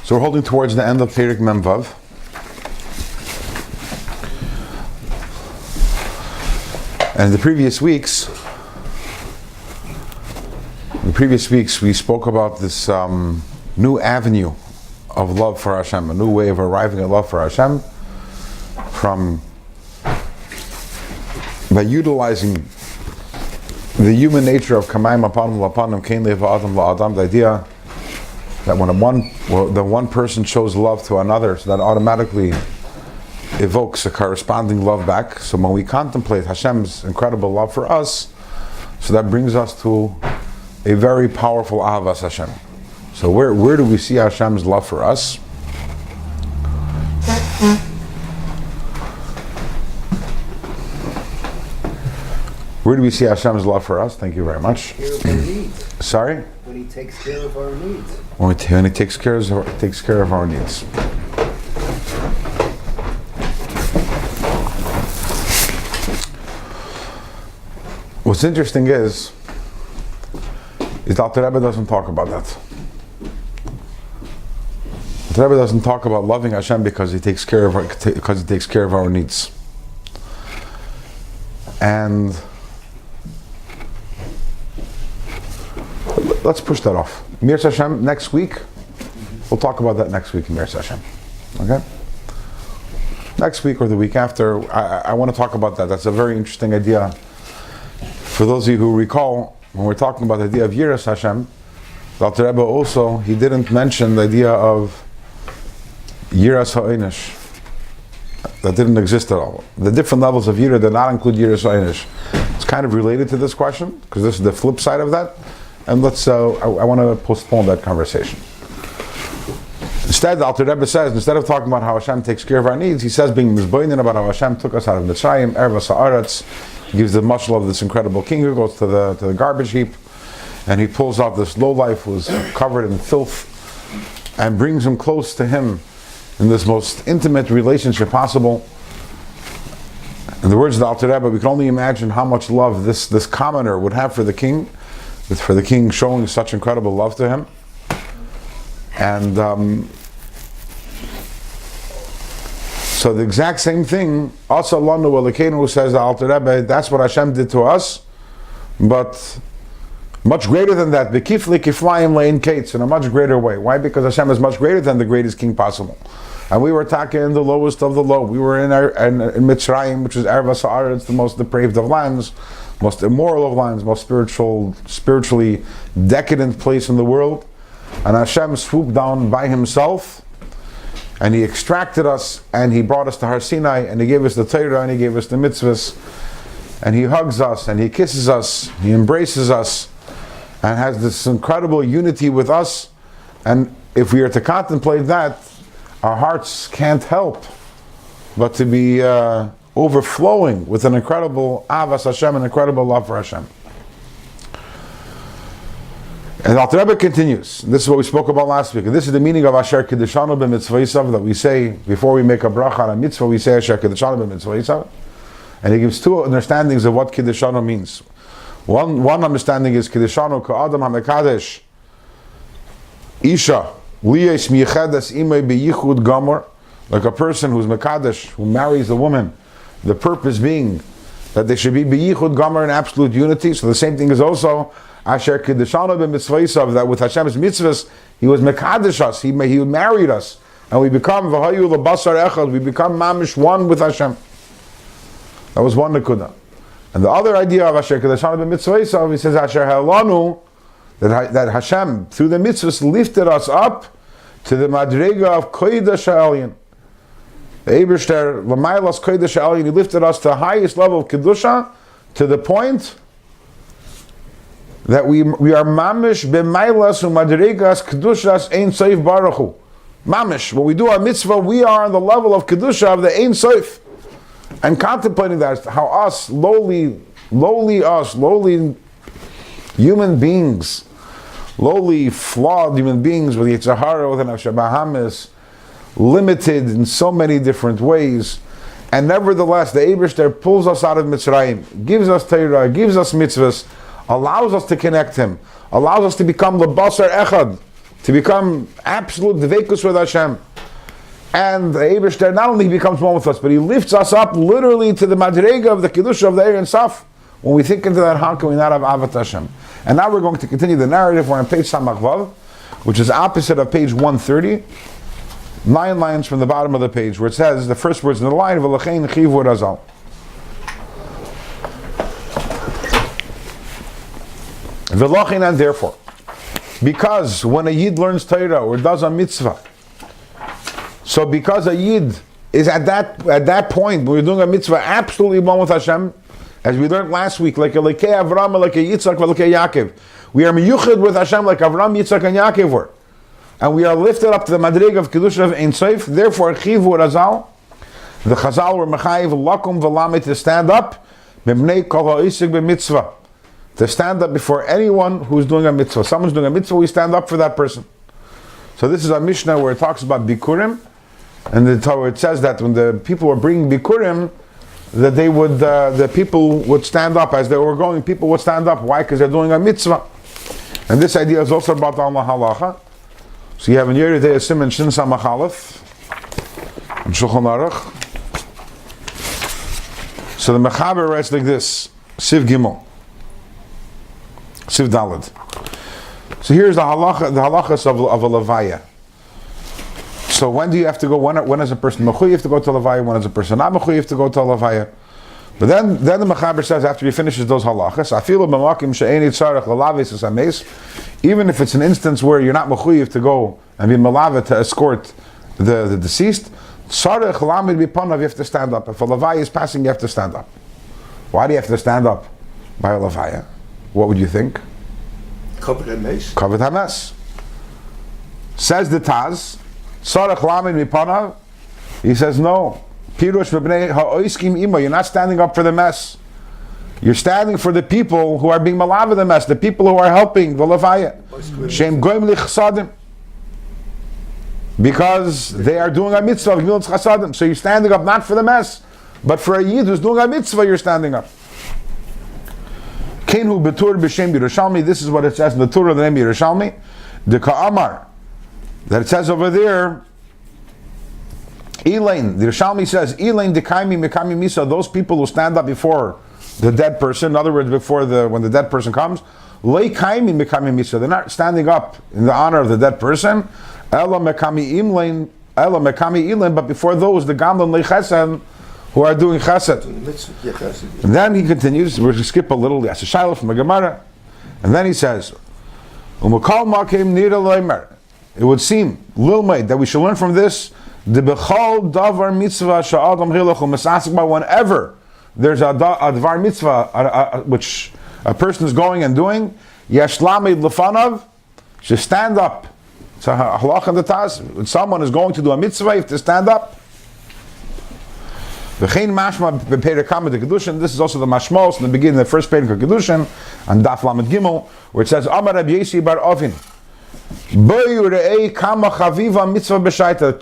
So we're holding towards the end of Perek Mem Vav. And the previous weeks we spoke about this new avenue of love for Hashem, a new way of arriving at love for Hashem, by utilizing the human nature of Kamayim Apanim Lapanim Kein Lev Adam La'adam, the idea that when the one person shows love to another, so that automatically evokes a corresponding love back. So when we contemplate Hashem's incredible love for us, so that brings us to a very powerful Ahavas Hashem. So where do we see Hashem's love for us? Where do we see Hashem's love for us? Thank you very much. Sorry? When He takes care of our needs. When He takes care of our needs. What's interesting is that the Rebbe doesn't talk about that. The Rebbe doesn't talk about loving Hashem because He takes care of our needs. And let's push that off. Mir Hashem, next week, we'll talk about that next week in Mir Hashem. Okay? Next week or the week after, I want to talk about that. That's a very interesting idea. For those of you who recall, when we're talking about the idea of Yiras Hashem, the Alter Rebbe also, he didn't mention the idea of Yiras Ha'inish. That didn't exist at all. The different levels of Yira did not include Yiras Ha'inish. It's kind of related to this question, because this is the flip side of that. And I want to postpone that conversation. Instead, the Alter Rebbe says, instead of talking about how Hashem takes care of our needs, he says, being mizboinen about how Hashem took us out of Mitzrayim, Ervas Ha'aretz. He gives the mashal of this incredible king who goes to the garbage heap, and he pulls out this lowlife who is covered in filth, and brings him close to him in this most intimate relationship possible. In the words of the Alter Rebbe, we can only imagine how much love this commoner would have for the king, for the king showing such incredible love to him. And so the exact same thing, Asa Lanu Elokeinu, says the Alter Rebbe, that's what Hashem did to us, but much greater than that, B'kifli kiflayim le'in kates, in a much greater way. Why? Because Hashem is much greater than the greatest king possible. And we were talking in the lowest of the low. We were in Mitzrayim, which is Ervas Ha'aretz, the most depraved of lands, most immoral of lands, most spiritually decadent place in the world. And Hashem swooped down by Himself, and He extracted us, and He brought us to Har Sinai, and He gave us the Torah, and He gave us the mitzvahs, and He hugs us, and He kisses us, He embraces us, and has this incredible unity with us. And if we are to contemplate that, our hearts can't help but to be overflowing with an incredible Avas Hashem, an incredible love for Hashem. And the Alter Rebbe continues. This is what we spoke about last week. And this is the meaning of Asher Kiddushanu b'mitzvah that we say before we make a bracha on a mitzvah, we say Asher Kiddushanu b'mitzvah. And he gives two understandings of what Kiddushanu means. One understanding is Kiddushanu ka'adam ha'mekadesh Isha liyes miyechedes imei beyichud gamor, like a person who's mekadesh, who marries a woman, the purpose being that they should be beyichud gamor in absolute unity. So the same thing is also Asher Kiddushanu b'mitzvah, that with Hashem's mitzvahs, He was mekadesh us, He married us, and we become v'hayu l'basar echad, we become mamish one with Hashem. That was one nekuda. And the other idea of Asher Kiddushanu b'mitzvah, He says Asher ha'elanu, that Hashem, through the mitzvahs, lifted us up to the madrega of kodesh ha'elyon. The Eibishter, l'maylas kodesh ha'elyon, He lifted us to the highest level of kedusha, to the point that we are mamish b'maylas u'madregas kedushas ein soif baruch hu. Mamish, when we do our mitzvah, we are on the level of kedusha of the ein soif. And contemplating that, how us, lowly human beings, lowly, flawed human beings with Yetzer Hara, with an Bahamis, limited in so many different ways, and nevertheless the Eibishter pulls us out of Mitzrayim, gives us Torah, gives us mitzvahs, allows us to connect Him, allows us to become the Basar Echad, to become absolute dveikus with Hashem. And the Eibishter not only becomes one with us, but he lifts us up literally to the madrega of the Kiddush of the Eir and Saf. When we think into that Hanka, we not have Avat Hashem. And now we're going to continue the narrative. We're on page Samach Vav, which is opposite of page 130. 9 lines from the bottom of the page, where it says, the first words in the line, V'lachein chivu razal. V'lachein, and therefore, because when a Yid learns Torah or does a mitzvah, so because a Yid is at that point, when we're doing a mitzvah absolutely one with Hashem, as we learned last week, like a Lekei Avram, like a Yitzchak, like a Yaakov. We are miyuchid with Hashem like Avram, Yitzchak, and Yaakov were. And we are lifted up to the madrig of Kedusha of Ein Sof. Therefore, Chivu Razal, the Chazal were Mechayiv Lakum V'Lamet, to stand up, Mibnei Kol Ha'isik B'Mitzvah, to stand up before anyone who's doing a mitzvah. Someone's doing a mitzvah, we stand up for that person. So this is a Mishnah where it talks about Bikurim, and it says that when the people were bringing Bikurim, that they would, the people would stand up as they were going. People would stand up. Why? Because they're doing a mitzvah. And this idea is also about Alma Halacha. So you have in Yeridei Simon Shin Samach Aleph and Shulchan Aruch. So the Mechaber writes like this: Siv Gimel, Siv Daled. So here's the halachas of a levaya. So when do you have to go? When is a person mechuyev to go to a levaya? When is a person not mechuyev to go to a levaya? But then the Mechaber says after he finishes those halachas, afilu b'makim she'ein tzarich lelaves es hameis, even if it's an instance where you're not mechuyev to go and be melave to escort the deceased, tzarich lamed b'panav, you have to stand up. If a levaya is passing, you have to stand up. Why do you have to stand up by a levaya? What would you think? Covered hames. Covered hames. Says the Taz, tzarich lamed b'panav. He says no. Pirush b'bnei ha'oiskim ima. You're not standing up for the mess. You're standing for the people who are being malav the mess, the people who are helping the levaya. Shem goyim lichsadim. Because they are doing a mitzvah of gmilas chasadim. So you're standing up not for the mess, but for a yid who's doing a mitzvah, you're standing up. Kenhu betur b'shem Yerushalmi. This is what it says in the Torah of the name Yerushalmi. The Ka'amar. That it says over there, Elaine, the Yerushalmi says, Elaine dekaimi mekami misa, those people who stand up before the dead person, in other words, when the dead person comes, lei kaimi mekami misa, they're not standing up in the honor of the dead person, ela mekami elaine, but before those, the gamlan lei chesed, who are doing chesed. And then he continues, we're going to skip a little, that's a shiloh from the Gemara, and then he says, umakal makim nira leimer, it would seem, lilmaid, that we should learn from this, the bechol davar mitzvah sha'adam hilach u'masasik, whenever there's a davar mitzvah which a person is going and doing, yesh lamed lefanav, should stand up. It's a halach in the Taz. When someone is going to do a mitzvah, you have to stand up. V'chein mashma b'perikam de kedushin. This is also the mashmos in the beginning, the first perik of kedushin, and daf lamed gimel, where it says Amar Rabbi Yesi bar Ovin.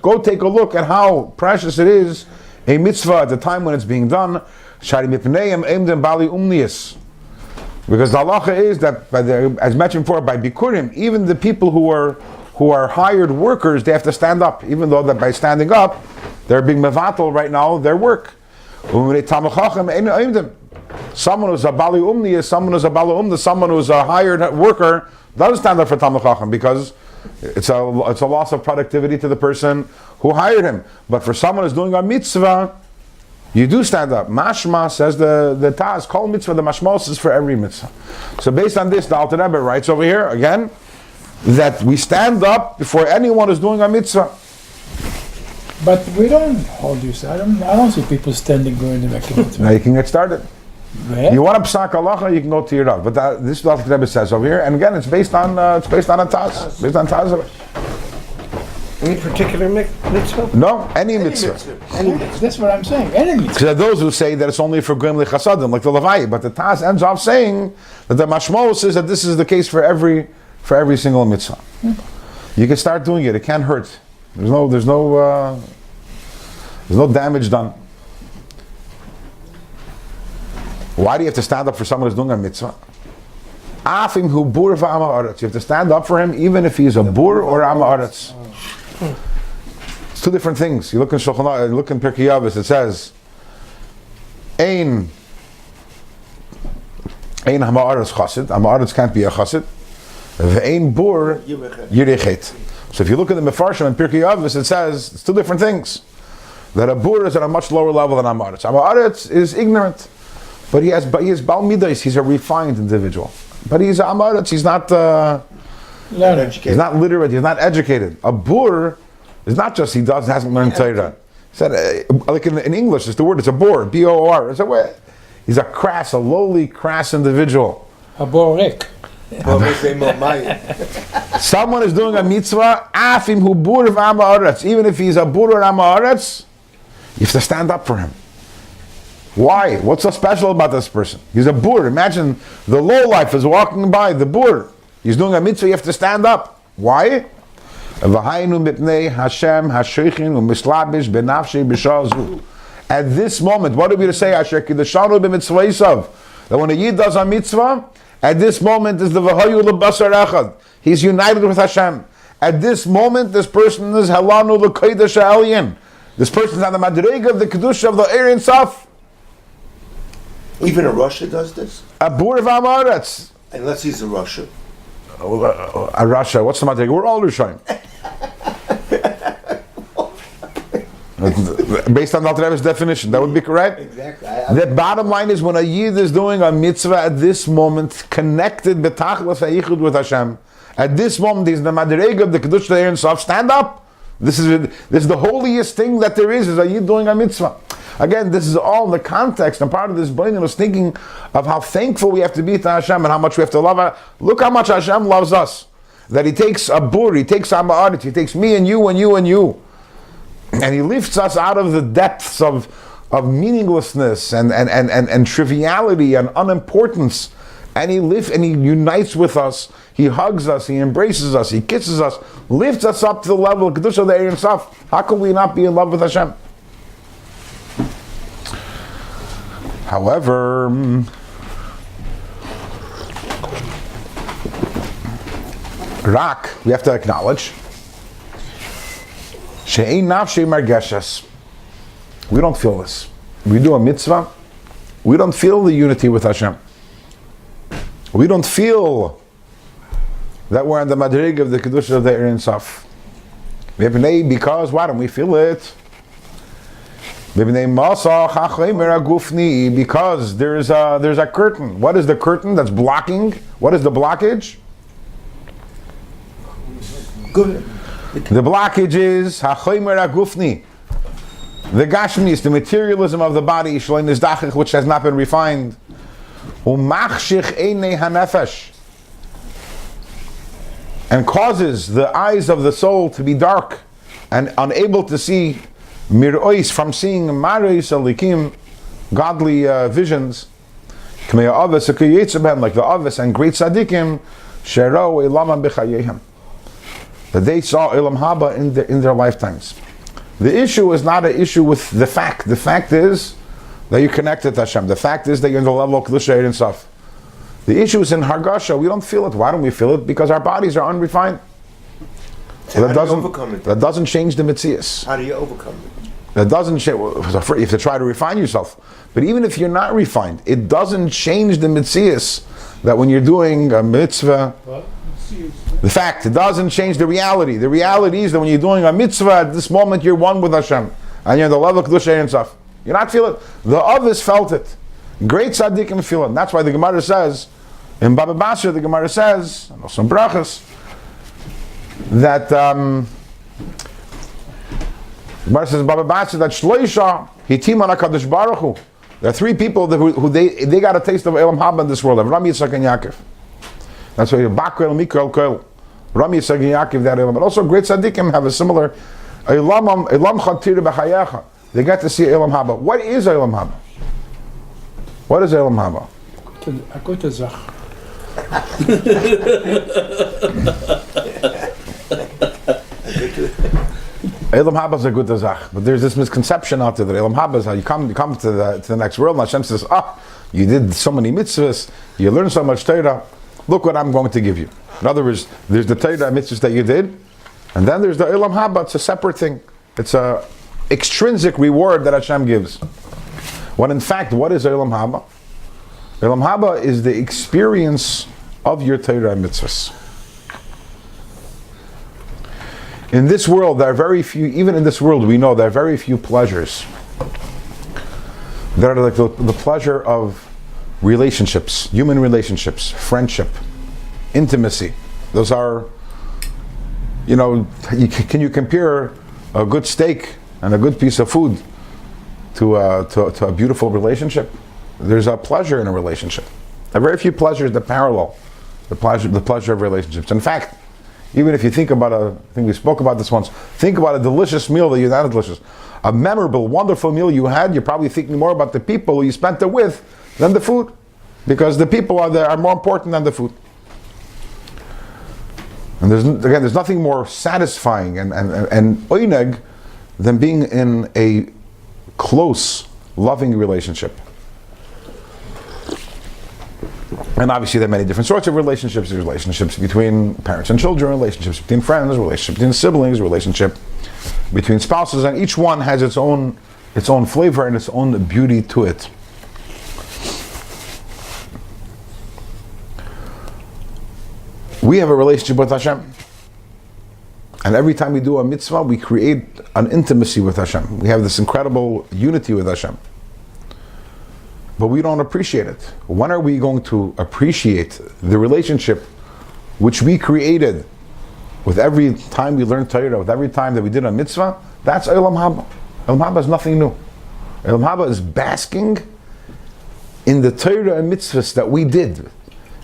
Go take a look at how precious it is, a mitzvah at the time when it's being done. Because the halacha is that, as mentioned before, by Bikurim, even the people who are hired workers, they have to stand up, even though that by standing up, they're being mevatel right now, their work. Someone who's a bali umni is someone who's a bali umna, someone who's a hired worker doesn't stand up for Talmud Chacham because it's a loss of productivity to the person who hired him. But for someone who's doing a mitzvah, you do stand up. Mashma, says the Taz, call mitzvah, the mashmos is for every mitzvah. So based on this, the Alter Rebbe writes over here, again, that we stand up before anyone who's doing a mitzvah. But we don't hold you. I don't see people standing going to make a mitzvah. Now you can get started. Yeah. You want to psak halacha, you can go to your Rav. But this is what the Rebbe says over here, and again, it's based on a Taz, based on Taz. Any particular mitzvah? No, any mitzvah. Any mitzvah. That's what I'm saying. Any mitzvah. Because there are those who say that it's only for Goyim Lechasadim, like the Levai, but the Taz ends off saying that the Mashmos says that this is the case for every single mitzvah. You can start doing it; it can't hurt. There's no damage done. Why do you have to stand up for someone who's doing a mitzvah? Afim hu bur v'am ha'aretz. You have to stand up for him, even if he's a bur or am ha'aretz. It's two different things. You look in Shulchan Aruch, look in Pirkei Avos, it says, Ein ha'aretz chasid. Ha'aretz can't be a chasid. Ve'ein bur yirichet. So if you look at the Mefarshim in Pirkei Avos, it says it's two different things. That a bur is at a much lower level than Ha'aretz. Ha'aretz is ignorant, but he is Baal Midas. He's a refined individual. But he's Ha'aretz. He's not he's not literate. He's not educated. A bur is not just hasn't learned Torah. Said like in English, it's the word. It's a bor, B-O-R. It's a way. He's a lowly, crass individual. A borek. Someone is doing a mitzvah, afim hu bur v'am ha'aretz. Even if he's a bur or am ha'aretz, you have to stand up for him. Why? What's so special about this person? He's a bur. Imagine the lowlife is walking by, the bur. He's doing a mitzvah, you have to stand up. Why? At this moment, what are we to say? That when a yid does a mitzvah, at this moment is the v'hayu l'basar echad. He's united with Hashem. At this moment, this person is halanu l'kodesh ha'elyon. This person is on the madrega of the kedusha of the Ein Sof. Even in Russia does this? A bur v'am ha'aretz. Unless he's in Russia. A Russia, what's the madrega? We're all Rishonim. Based on the Alter Rebbe's definition, that would be correct? Exactly. The bottom line is when a yid is doing a mitzvah at this moment, connected betachlas ha'ichud with Hashem, at this moment he's the madrega of the kedusha of the Ein Sof. Stand up. This is the holiest thing that there is a yid doing a mitzvah. Again, this is all the context, and part of this brain was thinking of how thankful we have to be to Hashem and how much we have to love Hashem. Look how much Hashem loves us. That He takes a bur, He takes Ha'aretz, He takes me and you and you and you. And He lifts us out of the depths of meaninglessness and triviality and unimportance. And He unites with us, He hugs us, He embraces us, He kisses us, lifts us up to the level of Kedusha of the Ein Sof. How can we not be in love with Hashem? However, we have to acknowledge, she'ein nafshei margeshes. We don't feel this. We do a mitzvah, we don't feel the unity with Hashem. We don't feel that we're on the madrig of the kedusha of the Ein Sof. Because why don't we feel it? Because there's a curtain. What is the curtain that's blocking? What is the blockage? Good. The blockage is hachomer agufni. The gashmis, the materialism of the body, which has not been refined. And causes the eyes of the soul to be dark and unable to see mir'ois, from seeing maris alikim, godly visions, like the Avis and great tzaddikim, that they saw Ilam Haba in their lifetimes. The issue is not an issue with the fact. The fact is that you're connected to Hashem. The fact is that you're in the level of Kedusha and stuff. The issue is in Hargasha. We don't feel it. Why don't we feel it? Because our bodies are unrefined. So that doesn't change the Metzias. How do you overcome it? That doesn't change. You have to try to refine yourself. But even if you're not refined, it doesn't change the Metzias that when you're doing a mitzvah, the fact, it doesn't change the reality. The reality is that when you're doing a mitzvah, at this moment you're one with Hashem. And you're in the level of Kedusha and stuff. You're not feeling it. The others felt it. Great tzaddikim feel it. And that's why the Gemara says, in Baba Basra, the Gemara says, and also in Brachas, that Gemara says Baba Basra that Shloisha Hitim on HaKadosh Baruch Hu. There are three people who they got a taste of Elam Haba in this world, of Rami, Yitzchak, and Yaakov. That's why Bakrel, Mikol, Koel, Rami, Yitzchak, and Yaakov, that Elam. But also great tzaddikim have a similar Elam Chatir B'Chayecha. They got to see Elam Haba. What is Elam Haba? What is Elam Haba? A gute Sache. Elam Haba is a good zach, but there's this misconception out there that Elam Haba is how you come to the next world, and Hashem says, you did so many mitzvahs, you learned so much Torah. look what I'm going to give you. In other words, there's the Torah mitzvahs that you did, and then there's the Olam Haba. It's a separate thing. It's a extrinsic reward that Hashem gives. When in fact, what is Olam Haba? Olam Haba is the experience of your Torah mitzvahs. In this world, there are very few, even in this world, we know there are very few pleasures that are like the pleasure of relationships, human relationships, friendship, intimacy. Those are, can you compare a good steak and a good piece of food to a beautiful relationship? There's a pleasure in a relationship. There are very few pleasures that parallel the pleasure of relationships. In fact, even if you think about I think we spoke about this once, think about a delicious meal that not delicious, a memorable, wonderful meal you had, you're probably thinking more about the people you spent it with than the food. Because the people are more important than the food. And there's nothing more satisfying and oineg than being in a close, loving relationship. And obviously there are many different sorts of relationships. There's relationships between parents and children, relationships between friends, relationships between siblings, relationship between spouses, and each one has its own flavor and its own beauty to it. We have a relationship with Hashem. And every time we do a mitzvah, we create an intimacy with Hashem. We have this incredible unity with Hashem. But we don't appreciate it. When are we going to appreciate the relationship which we created with every time we learned Torah, with every time that we did a mitzvah? That's Olam Haba. Olam Haba is nothing new. Olam Haba is basking in the Torah and mitzvahs that we did.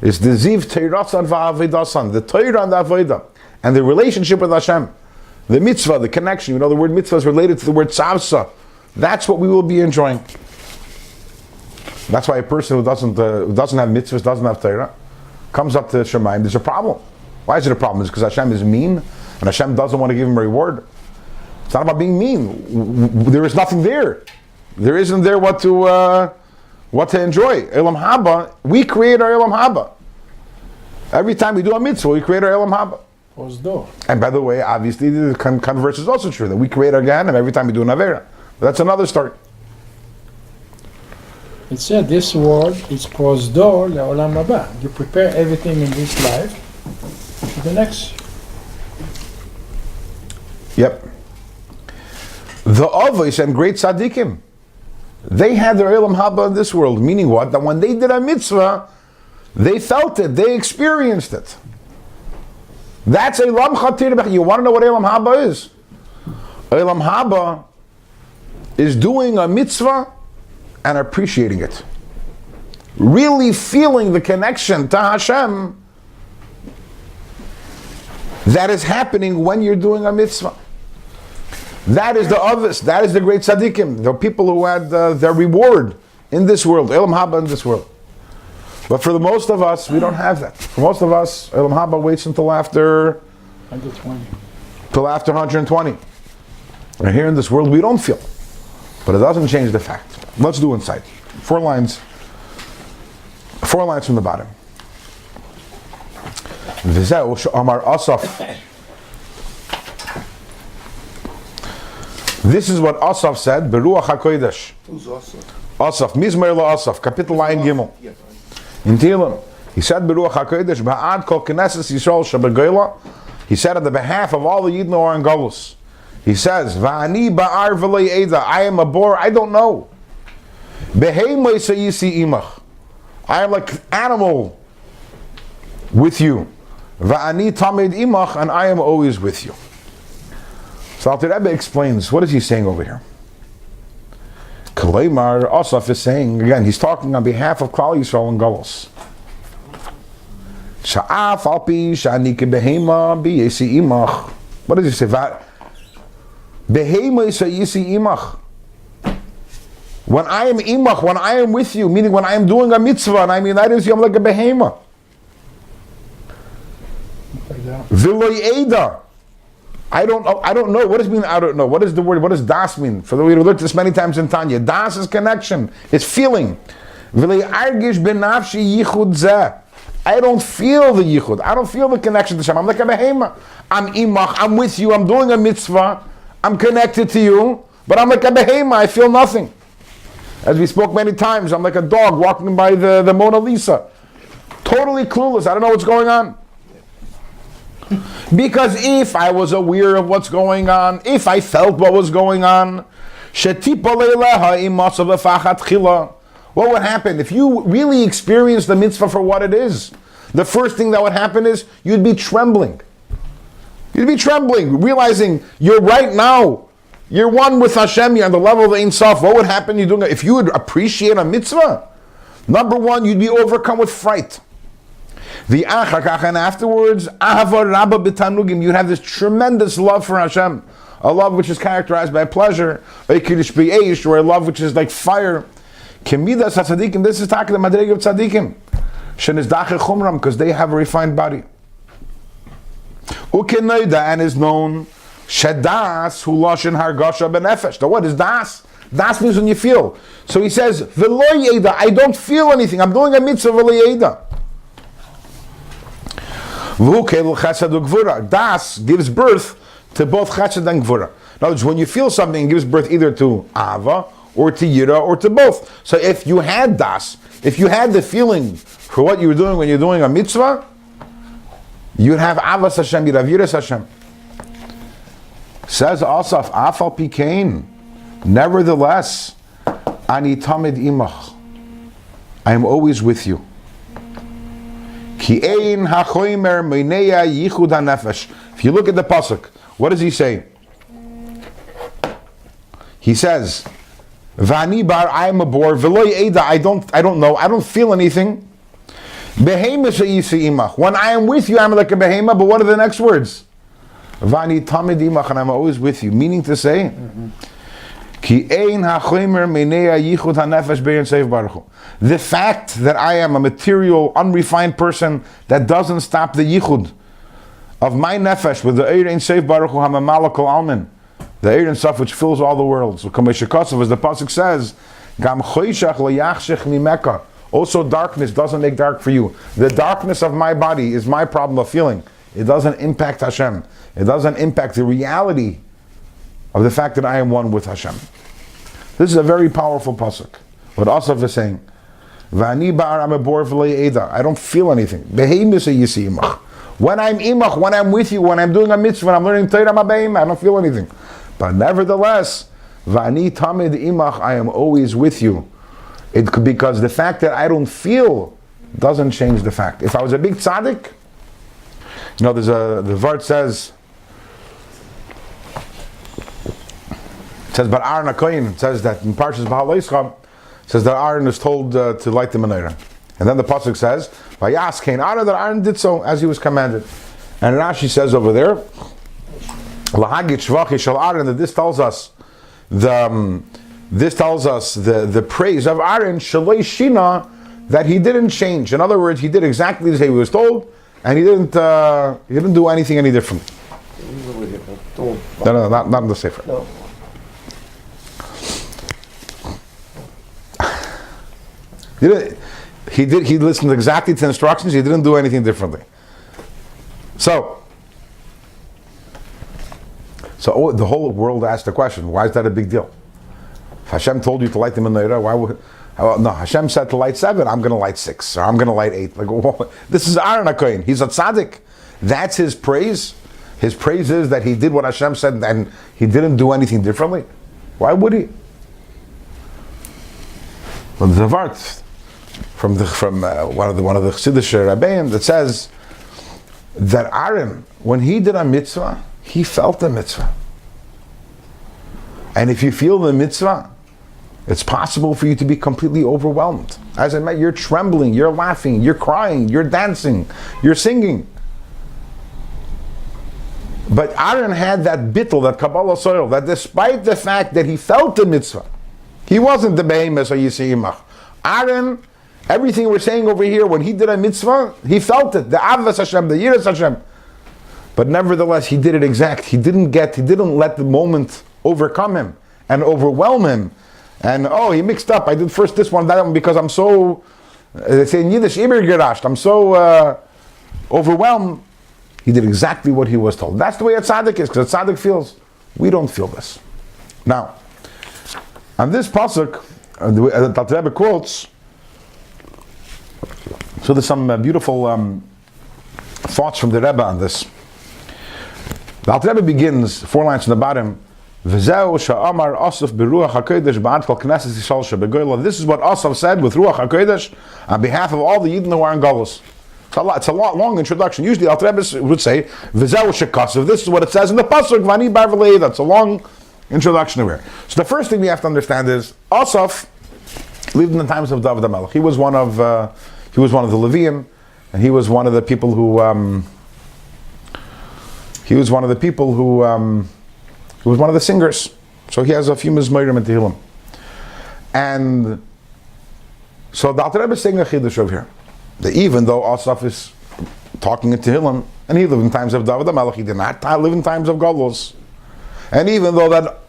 It's the Ziv Teirasan Va'avidasan, the Torah and the Avodah, and the relationship with Hashem. The mitzvah, the connection. The word mitzvah is related to the word tzavsa. That's what we will be enjoying. That's why a person who doesn't have mitzvahs, doesn't have Torah, comes up to Shemaim, there's a problem. Why is it a problem? Is it because Hashem is mean and Hashem doesn't want to give him a reward? It's not about being mean. There is nothing there. There isn't there what to enjoy. Olam Haba, we create our Olam Haba. Every time we do a mitzvah, we create our Olam Haba. And by the way, obviously, the converse is also true, that we create our Gehenim every time we do an Avera. But that's another story. It said this world is prosdor le'olam haba. You prepare everything in this life for the next. Yep. The Avos and great tzaddikim, they had their Olam Haba in this world, meaning what? That when they did a mitzvah, they felt it, they experienced it. That's Olam Chatir. You want to know what Olam Haba is? Olam Haba is doing a mitzvah and appreciating it. Really feeling the connection to Hashem that is happening when you're doing a mitzvah. That is the Avos, that is the great tzaddikim, the people who had their reward in this world, Olam Haba in this world. But for the most of us, we don't have that. For most of us, Olam Haba waits until after 120. Till after 120. And here in this world, we don't feel. But it doesn't change the fact. Let's do inside. 4 lines from the bottom. This is what Asaf said, Beruach HaKodesh. Who's also? Asaf, Mizmer la Asaf, Kapitel Ayin Gimel. Yeah. In Tehillim, he said, Beruach HaKodesh, Ba'ad Kol Knesses Yisrael Shabegoyla. He said on the behalf of all the Yidden who are in Golus. He says, Va'ani ba'ar v'lei eda, I am a bore, I don't know. Beheimoi sayisi imach, I am like animal with you. Va'ani tamid imach, and I am always with you. So Alter Rebbe explains, what is he saying over here? Kaleimar, Asaf is saying, again, he's talking on behalf of Klal Yisrael and Golus. Sha'af alpi sha'ani ke behema b'yesi imach. What does he say? Behema sayisi imach. When I am imach, when I am with you, meaning when I am doing a mitzvah, and I mean that is, I'm like a behema. V'loi eda. I don't know. What does it mean? I don't know. What is the word? What does das mean? For the way we looked at this many times in Tanya. Das is connection. It's feeling. V'lei argish benafshi yichud zeh. I don't feel the yichud. I don't feel the connection to Hashem. I'm like a behema. I'm imach. I'm with you. I'm doing a mitzvah. I'm connected to you. But I'm like a behema. I feel nothing. As we spoke many times, I'm like a dog walking by the Mona Lisa. Totally clueless. I don't know what's going on. Because if I was aware of what's going on, if I felt what was going on, what would happen? If you really experienced the mitzvah for what it is, the first thing that would happen is you'd be trembling. You'd be trembling, realizing you're right now, you're one with Hashem, you're on the level of Ein Sof. What would happen if you would appreciate a mitzvah? Number one, you'd be overcome with fright. The and afterwards, you'd have this tremendous love for Hashem, a love which is characterized by pleasure, or a love which is like fire. This is talking the madreg of tzaddikim, because they have a refined body. And is known shedas hu lashon hargasha benefesh. Now what is das? Das means when you feel. So he says, v'lo yeda, I don't feel anything. I'm doing a mitzvah v'lo yeda. Das gives birth to both chesed and gvura. In other words, when you feel something, it gives birth either to ava or to yira or to both. So if you had das, if you had the feeling for what you were doing when you're doing a mitzvah, you'd have avas Hashem, you'd have yiras Hashem. Says Asaf, afal pikein, nevertheless, ani tamid imach, I am always with you. Ki ein hachoimer meineya yichud hanefesh. If you look at the pasuk, what does he say? He says, "Vani bar, I am a bor. V'lo yeida, I don't know. I don't feel anything. Behema she'isi imach. When I am with you, I'm like a behema. But what are the next words? Vani tamid imach, and I'm always with you. Meaning to say, Ki ein hachoimer meineya yichud hanefesh be'en seif baruch hu. The fact that I am a material, unrefined person that doesn't stop the yichud of my nefesh with the Eir Ein Seif Baruch Hu HaMamalak Kol Almin, the Eir Ein Sof which fills all the worlds. So Kamei Shekosov, as the pasuk says, Gam Choishach Lo Yachshech Mimeka. Also darkness doesn't make dark for you. The darkness of my body is my problem of feeling. It doesn't impact Hashem. It doesn't impact the reality of the fact that I am one with Hashem. This is a very powerful pasuk. What Asaf is saying, V'ani ba'ar amebor v'lei eda. I don't feel anything. Behemis yisi imach. When I'm imach, when I'm with you, when I'm doing a mitzvah, when I'm learning Torah ma'beim, I don't feel anything. But nevertheless, V'ani tamid imach, I am always with you. Because the fact that I don't feel doesn't change the fact. If I was a big tzaddik, the verse says, but Aaron HaKohen says that in Parshas Baal Shem says that Aaron is told to light the menorah. And then the pasuk says, Vayas Kain Aaron, that Aaron did so as he was commanded. And Rashi says over there, Lahagit Shvachi Shal Aaron, that this tells us the praise of Aaron, Shalei Shina, that he didn't change. In other words, he did exactly as he was told, and he didn't do anything any different. No, not in the Sefer. No. He listened exactly to the instructions, he didn't do anything differently. So the whole world asked the question, why is that a big deal? If Hashem told you to light the menorah, why would... No, Hashem said to light 7, I'm going to light 6, or I'm going to light 8. This is Aaron HaKohen, he's a tzaddik. That's his praise. His praise is that he did what Hashem said and he didn't do anything differently. Why would he? Well, there's a vart from one of the Chassidish Rabbeim that says that Aaron, when he did a mitzvah, he felt the mitzvah. And if you feel the mitzvah, it's possible for you to be completely overwhelmed. As I met, you're trembling, you're laughing, you're crying, you're dancing, you're singing. But Aaron had that bittul, that Kabbalah soil, that despite the fact that he felt the mitzvah, he wasn't the behemoth or Yisimach. Aaron, everything we're saying over here, when he did a mitzvah, he felt it, the Avas Hashem, the Yiras Hashem. But nevertheless, he did it exact. He didn't let the moment overcome him and overwhelm him. And he mixed up. I did first this one, that one, because I'm so They say in Yiddish, "Iber gerasht." I'm so overwhelmed. He did exactly what he was told. That's the way a tzaddik is, because a tzaddik feels. We don't feel this. Now, on this pasuk that the Rebbe quotes, so there's some beautiful thoughts from the Rebbe on this. The Alter Rebbe begins 4 lines from the bottom. V'zeu she'amar Asaf beruach hakodesh ba'ad kol knesset Yisrael shebegoyla. This is what Asaf said with ruach hakodesh on behalf of all the Yidden who are in Galus. It's a long introduction. Usually Alter Rebbe would say v'zeu she'kasav. This is what it says in the pasuk v'ani bar v'lei. That's a long introduction here. So the first thing we have to understand is Asaf lived in the times of David HaMelech. He was one of the Leviim, and he was one of the people who he was one of the singers. So he has a few mizmorim and tehillim. And so the Alter Rebbe is saying a chiddush over here, that even though Asaf is talking in tehillim, and he lived in times of David HaMelech, he did not live in times of Galus. And even though that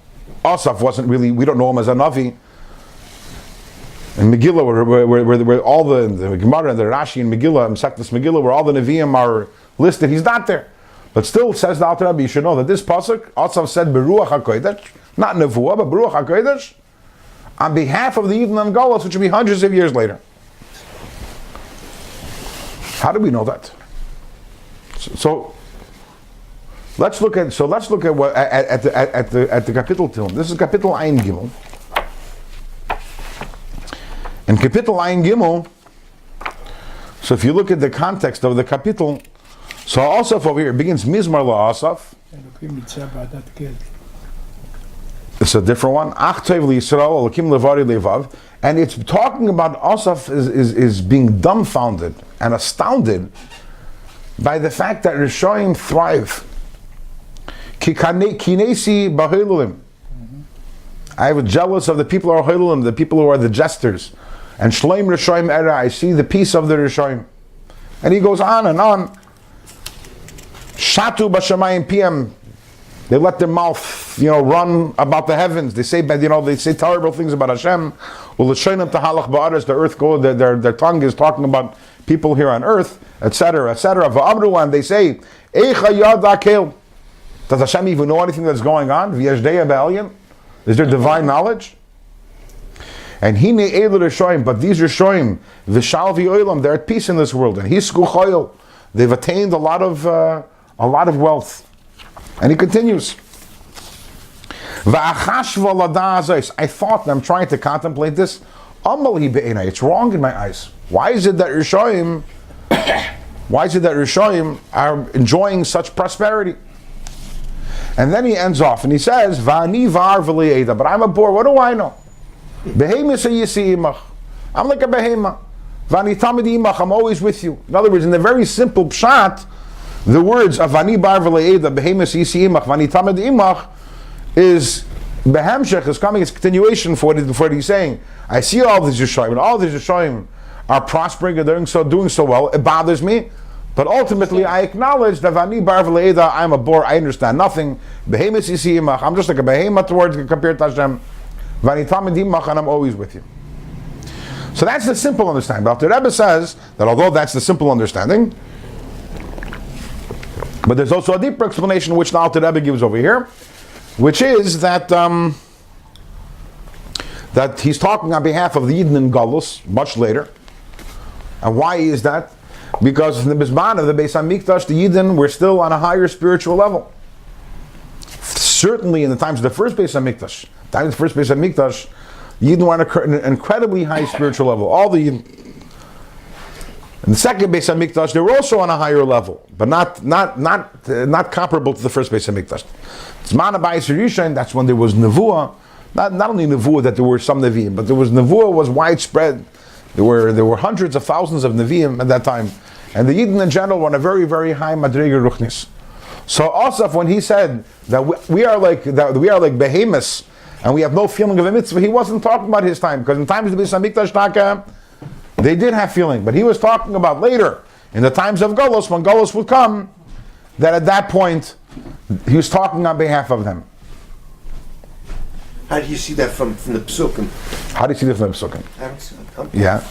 Asaf wasn't really, we don't know him as a Navi, in Megillah, where all the Gemara and the Rashi and Megillah, and Sektas Megillah, where all the Nevi'im are listed, he's not there. But still, says the Alter Rebbe, you should know that this pasuk, Asaf said, Beruach HaKodesh, not Nevuah, but Beruach HaKodesh, on behalf of the Yidden and Galus, which will be hundreds of years later. How do we know that? So let's look at what at the Kapitel Tilm. This is Kapitel Ein Gimel. In Kapitel Ein Gimel, so if you look at the context of the Kapitel, so Asaf over here begins Mizmar La Asaf. It's a different one. Ach Tov Yisrael Elokim Levari Levav, and it's talking about Asaf is being dumbfounded and astounded by the fact that Rishoyim thrive. Kinesi Bahilulim. I was jealous of the people who are Hilulim, the people who are the jesters. And Shleim Rishoyim Era, I see the peace of the Rishoyim. And he goes on and on. Shatu Bashamayim PM. They let their mouth, run about the heavens. They say, they say terrible things about Hashem. The earth their tongue is talking about people here on earth, etc., etc. And they say, does Hashem even know anything that's going on? Is there divine knowledge? And but these Rishoyim, they're at peace in this world. And they've attained a lot of wealth. And he continues. I thought, and I'm trying to contemplate this, it's wrong in my eyes. Why is it that Rishoyim are enjoying such prosperity? And then he ends off and he says, Vani var v'li'eda, but I'm a boar, what do I know? Behemoth yisi imach. I'm like a behemoth. Vani tamid imach, I'm always with you. In other words, in the very simple pshat, the words of Vani bar v'li'eda, behemoth yisi imach, Vani tamid imach, is behemshech, is coming, it's continuation for what he's saying. I see all these Yishoyim, and all these Yishoyim are prospering and doing so well. It bothers me. But ultimately, I acknowledge that Vani bar v'le'eda, I'm a bore, I understand nothing. Behemoth yisi imach, I'm just like a behemoth compared to Hashem. Vani tamid imach, and I'm always with you. So that's the simple understanding. But the Rebbe says that although that's the simple understanding, but there's also a deeper explanation which the Alter Rebbe gives over here, which is that that he's talking on behalf of the Yidden in Galus much later. And why is that? Because in the Bizman of the Beis HaMikdash, the Yidden were still on a higher spiritual level. Certainly in the times of the first Beis HaMikdash, the Yidden were on an incredibly high spiritual level. All the Yidden. In the second Beis HaMikdash, they were also on a higher level, but not comparable to the first Beis HaMikdash. Zman HaBayis Rishon, that's when there was Nevuah. Not only Nevuah that there were some Nevi'im, but Nevuah was widespread. There were hundreds of thousands of Nevi'im at that time. And the Yidden in general were on a very, very high Madrega Ruchnis. So Asaf, when he said that we are like behemoths and we have no feeling of a mitzvah, he wasn't talking about his time, because in times of the Beis HaMikdash Taka, they did have feeling. But he was talking about later, in the times of Golos, when Golos would come, that at that point, he was talking on behalf of them. How do you see that from the Psukim? How do you see that from the Psukim? I haven't seen it. Yeah.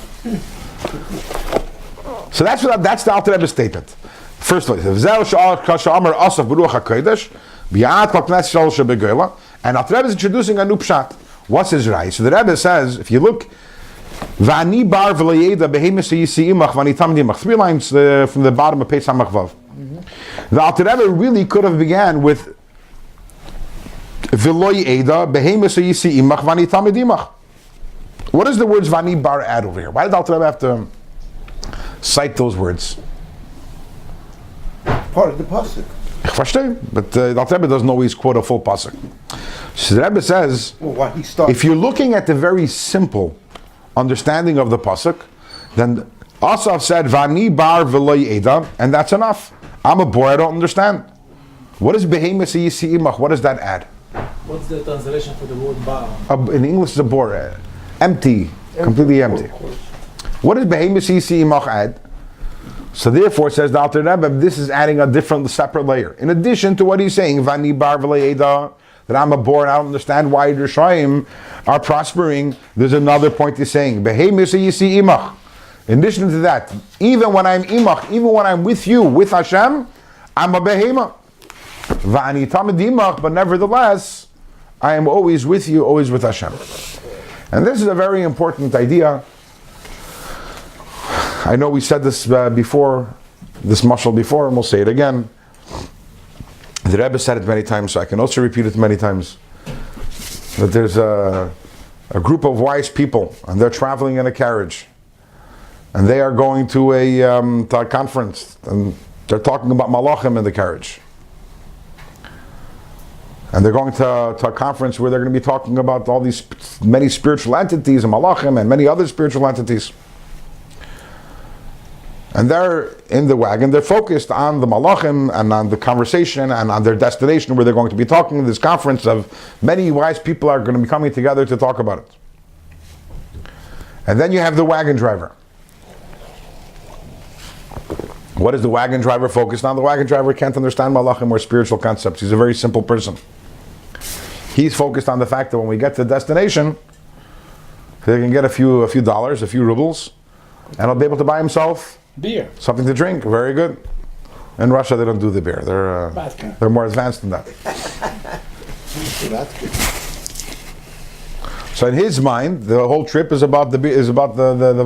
So that's the Alter Rebbe's statement. First place, and Alter Rebbe is introducing a new pshat. What's his right? So the Rebbe says, if you look, 3 lines from the bottom of Pei Samach Vav. The Alter Rebbe really could have began with what does the words Vani Bar add over here? Why did Alter Rebbe have to cite those words? Part of the pasuk. Ich verstehe, but the Alter Rebbe doesn't always quote a full pasuk. So the Rebbe says, Well, why he started? if you're looking at the very simple understanding of the pasuk, then Asaf said Vani Bar V'lo Eda, and that's enough. I'm a boy, I don't understand. What is Behemoth Yisi Imach? What does that add? What's the translation for the word Baal? In English, it's a bor, empty, completely empty. What does Behemoth Yisi Imach add? So therefore, says the Alter Rebbe, this is adding a different, separate layer. In addition to what he's saying, Vani Bar V'lo Eda, that I'm a bor, I don't understand why your Shaim are prospering. There's another point he's saying, Behemoth Yisi Imach. In addition to that, even when I'm imach, even when I'm with you, with Hashem, I'm a behema. Va'ani tamid imach, but nevertheless, I am always with you, always with Hashem. And this is a very important idea. I know we said this before, this mashal before, and we'll say it again. The Rebbe said it many times, so I can also repeat it many times. That there's a group of wise people, and they're traveling in a carriage. And they are going to a conference, and they're talking about malachim in the carriage. And they're going to a conference where they're going to be talking about all these many spiritual entities, and malachim, and many other spiritual entities. And they're in the wagon, they're focused on the malachim, and on the conversation, and on their destination where they're going to be talking in this conference of many wise people are going to be coming together to talk about it. And then you have the wagon driver. What is the wagon driver focused on? The wagon driver can't understand malachim or spiritual concepts. He's a very simple person. He's focused on the fact that when we get to the destination, they can get a few dollars, a few rubles, and he'll be able to buy himself Beer. something to drink. Very good. In Russia, they don't do the beer. They're more advanced than that. So in his mind, the whole trip is about the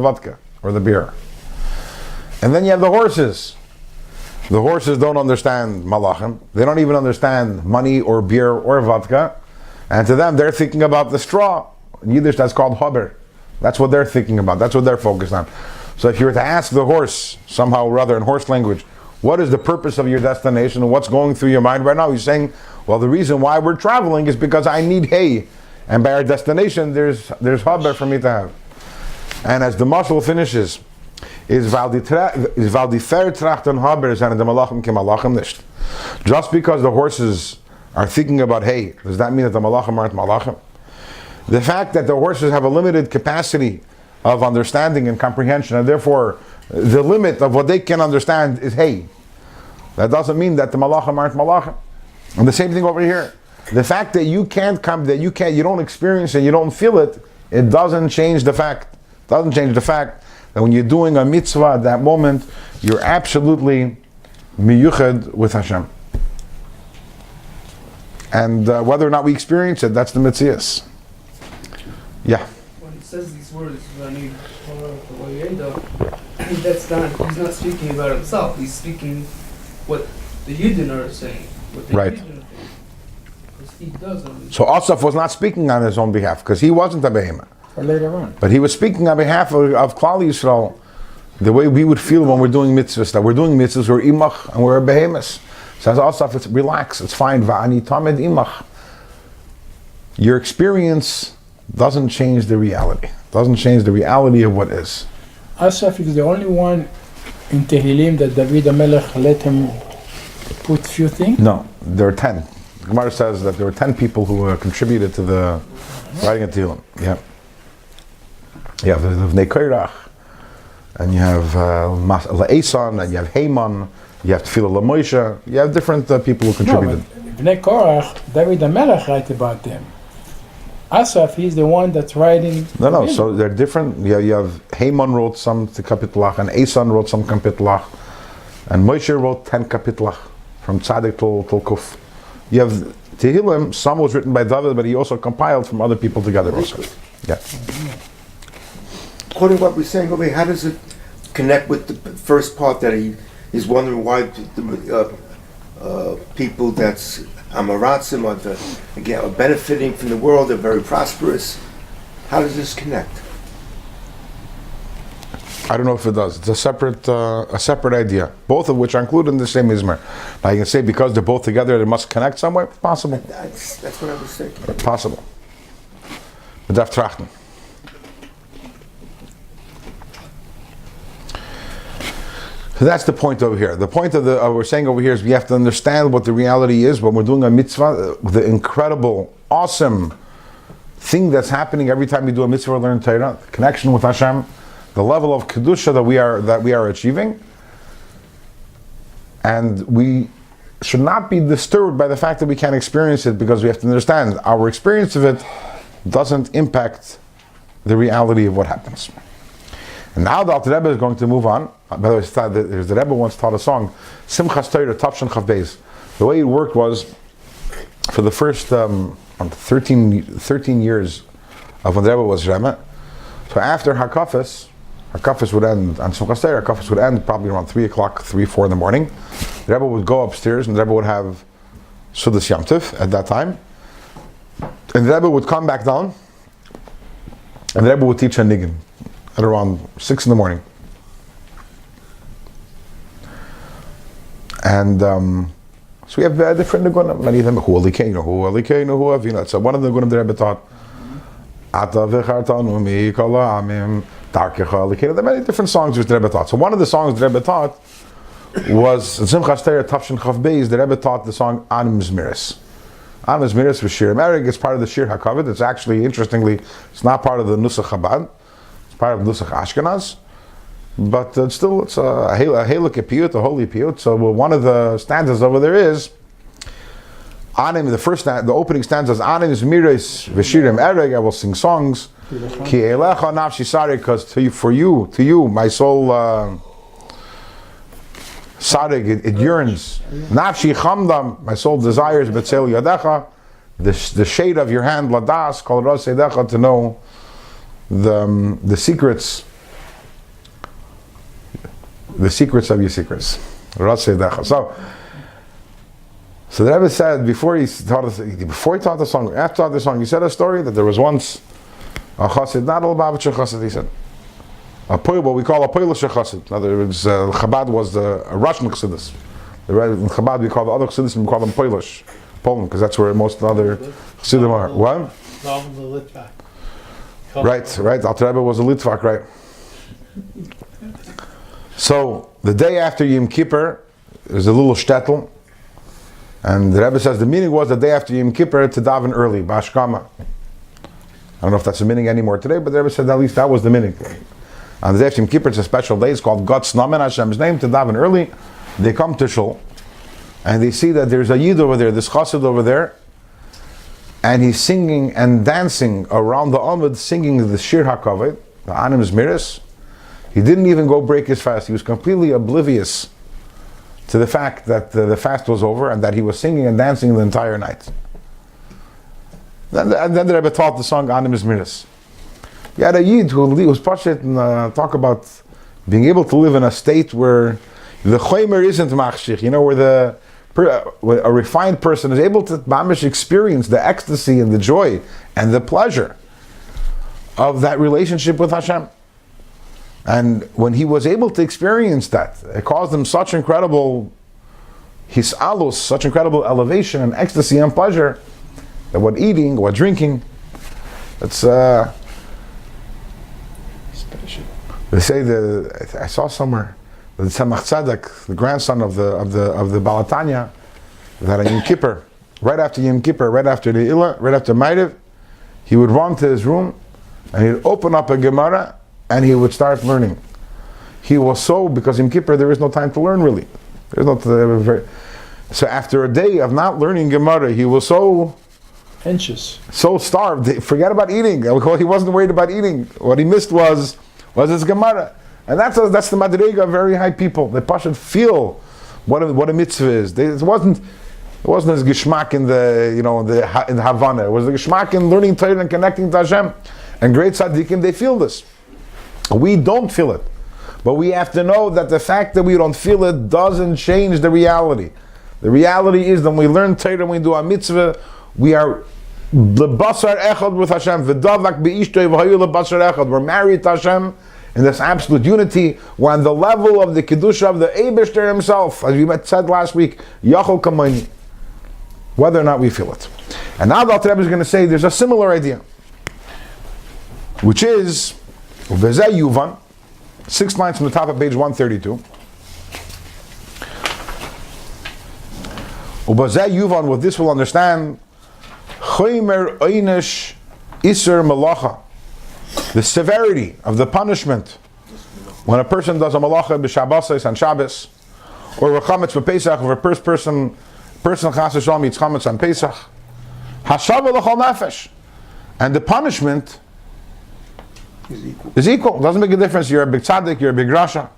vodka or the beer. And then you have the horses. The horses don't understand malachim. They don't even understand money or beer or vodka. And to them, they're thinking about the straw. In Yiddish, that's called haber. That's what they're thinking about. That's what they're focused on. So if you were to ask the horse, somehow or other in horse language, what is the purpose of your destination and what's going through your mind right now? He's saying, well, the reason why we're traveling is because I need hay. And by our destination, there's haber for me to have. And as the mashal finishes, just because the horses are thinking about hay, does that mean that the malachim aren't malachim? The fact that the horses have a limited capacity of understanding and comprehension, and therefore the limit of what they can understand is hay, that doesn't mean that the malachim aren't malachim. And the same thing over here. The fact that you don't experience it, you don't feel it, it doesn't change the fact. Doesn't change the fact that when you're doing a mitzvah at that moment, you're absolutely miyuchad with Hashem. And whether or not we experience it, that's the mitzvahs. Yeah. When he says these words, that's not, he's not speaking about himself. He's speaking what the Yidden are saying. What the Right. Yidden think. Because he doesn't. So Asaf was not speaking on his own behalf because he wasn't a behemoth. Or later on. But he was speaking on behalf of Klal Yisrael, the way we would feel when we're doing mitzvahs. That we're doing mitzvahs, we're imach, and we're a behemoth. Says Asaf, it's relax, it's fine. Va'ani tamed imach. Your experience doesn't change the reality. Doesn't change the reality of what is. Asaf is the only one in Tehillim that David HaMelech let him put few things. No, there are 10. The Gemara says that there were 10 people who contributed to the writing of Tehillim. Yeah. You have the Vnei Korach, and you have La'esan, and you have Haman, you have Tefillah LaMoshe, you have different people who contributed. No, but Bnei Korach, David HaMelech write about them. Asaf, he's the one that's writing. No. So they're different. You have Haman wrote some kapitlach, and Esan wrote some kapitlach, and Moshe wrote 10 kapitlach from Tzaddik till Kuf. You have Tehillim. Some was written by David, but he also compiled from other people together. Also, yeah. According to what we're saying over here, how does it connect with the first part that he's wondering why the people that's Amaratzim are benefiting from the world, they're very prosperous. How does this connect? I don't know if it does. It's a separate idea, both of which are included in the same Mizmer. Now you can say because they're both together, they must connect somewhere. Possible. That's what I was thinking. Possible. But darf trachten. So that's the point over here. The point of we're saying over here is we have to understand what the reality is when we're doing a mitzvah, the incredible, awesome thing that's happening every time we do a mitzvah or learn Torah, the connection with Hashem, the level of kedusha that we are achieving, and we should not be disturbed by the fact that we can't experience it, because we have to understand our experience of it doesn't impact the reality of what happens. And now the Alter Rebbe is going to move on. By the way, the Rebbe once taught a song, Simchas Torah Tavshin Chav Beis. The way it worked was, for the first 13 years of when the Rebbe was Rebbe, so after Hakafis would end, and Simchas Torah, Hakafis would end probably around 3 o'clock, 4 in the morning. The Rebbe would go upstairs, and the Rebbe would have Sudas Yom Tov at that time. And the Rebbe would come back down, and the Rebbe would teach a niggin at around 6 in the morning. And so we have different nigunim, many of them, Hu Alikeinu, Hu Avinu. So one of the nigunim the Rebbe taught, Ata v'chartanu mi kol ha'amim, Darkecha Alikeinu. There are many different songs which the Rebbe taught. So one of the songs the Rebbe taught was, in Simchas Torah Tavshin Chav Beis, the Rebbe taught the song Anim Zmiris. Anim Zmiris was Shir Merig, it's part of the Shir HaKavod. It's actually, interestingly, it's not part of the Nusach Chabad. Part of Nusach Ashkenaz, but still it's a Halak Piyut, a holy Piyut. So one of the stanzas over there is Anim. The opening stanza is Anim Zmiris V'Shirim Ereg. I will sing songs. Ki Elecha Nafshi Sarig, because for you, my soul Sarig, it yearns. Nafshi Chamdam, my soul desires. Betzel Yadecha, the shade of your hand. Ladas Kol Ros Yadecha, to know the secrets of your secrets. So the Rebbe said before he taught the song, after he taught the song, he said a story that there was once a chassid, not a Lubavitcher chassid, he said. What we call a Polish chassid. In other words, Chabad was a Russian chassidus. In Chabad we call the other chassidus, we call them Polish, Poland, because that's where most other chassidim are. What? Right. Alter Rebbe was a Litvak, right? So the day after Yom Kippur, there's a little shtetl, and the Rebbe says the meaning was the day after Yom Kippur to daven early, b'ashkama. I don't know if that's the meaning anymore today, but the Rebbe said at least that was the meaning. On the day after Yom Kippur, it's a special day. It's called God's Namen, Hashem's name, to daven early. They come to Shul, and they see that there's a Yid over there, this Chassid over there, and he's singing and dancing around the Amud, singing the Shir HaKavod, the Anim Zmiris. He didn't even go break his fast. He was completely oblivious to the fact that the fast was over and that he was singing and dancing the entire night. Then the Rebbe taught the song Anim Zmiris. You had a Yid who was Pashet and talk about being able to live in a state where the Chomer isn't Machshich, where a refined person is able to mamish experience the ecstasy and the joy and the pleasure of that relationship with Hashem. And when he was able to experience that, it caused him such incredible hisalus, such incredible elevation and ecstasy and pleasure, that what eating, what drinking, it's Special. they say I saw somewhere the Tzemach Tzedek, the grandson of the Baal Tanya, that on Yom Kippur, right after Yom Kippur, right after the Ilah, right after Ma'ariv, he would run to his room and he'd open up a Gemara and he would start learning. He was because Yom Kippur there is no time to learn really. So after a day of not learning Gemara, he was so inches. So starved, forget about eating. He wasn't worried about eating. What he missed was his Gemara. And that's the Madriga of very high people. They should feel what a mitzvah is. It wasn't his geschmack in the Havana. It was the geschmack in learning Torah and connecting to Hashem. And great tzaddikim, they feel this. We don't feel it. But we have to know that the fact that we don't feel it doesn't change the reality. The reality is that when we learn Torah and we do a mitzvah, we are lebasar echad with Hashem. V'davak be'ishtoi v'hayu lebasar echad. We're married to Hashem in this absolute unity. We're on the level of the kedusha of the Eibishter himself, as we said last week, Yachol Kamayni. Whether or not we feel it. And now the Alter Rebbe is going to say there's a similar idea, which is V'zeh Yuvan, 6 lines from the top of page 132. Ubazeh Yuvan, with this we'll understand Choymer Einish Iser Malacha, the severity of the punishment when a person does a malacha b'Shabbos on Shabbos, or a chametz b'Pesach, or a person chas v'shalom eats chametz on Pesach. Hashava l'chol nefesh, and the punishment is equal. It doesn't make a difference. You're a big tzaddik, you're a big rasha.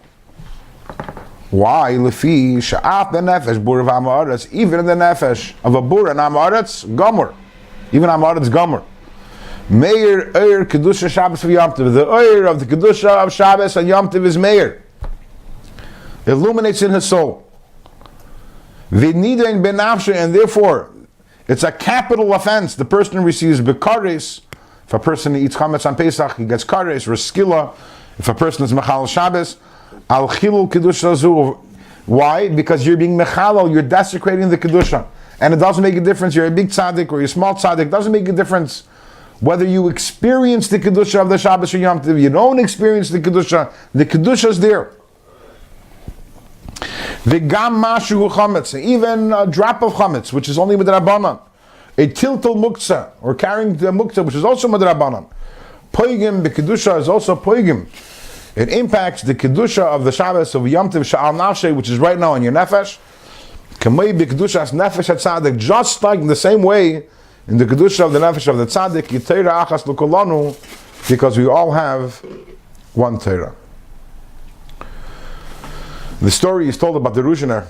Why? Lefi sha'af benefesh bur v'amaretz, even in the nefesh of a bur and amaretz gomer, even amaretz gomer. Meir kedusha Shabbos v'Yom Tov. The of the kedusha of Shabbos and Yom Tov is meir. Illuminates in his soul. V'nidain benafshe, and therefore it's a capital offense. The person receives bekares. If a person eats chametz on Pesach, he gets kares or skila. If a person is mechal Shabbos, al chilul kedusha zu. Why? Because you're being mechalal, you're desecrating the kedusha, and it doesn't make a difference. You're a big tzaddik or you're a small tzaddik. It doesn't make a difference whether you experience the kedusha of the Shabbos or Yom Tov. You don't experience the kedusha is there. V'gam mashu chametz, even a drop of chametz, which is only with Rabbanan. A tiltal muktzah, or carrying the muktzah, which is also Madrabanan. Poigim, the kedusha is also poigim. It impacts the kedusha of the Shabbos of Yom Tov Sha'al Nafshe, which is right now in your nefesh. Kamei be kedushas nefesh at tzaddik, just like in the same way in the kedusha of the nefesh of the tzaddik, yiteira achas l'kolanu, because we all have one Torah. The story is told about the Ruzhiner.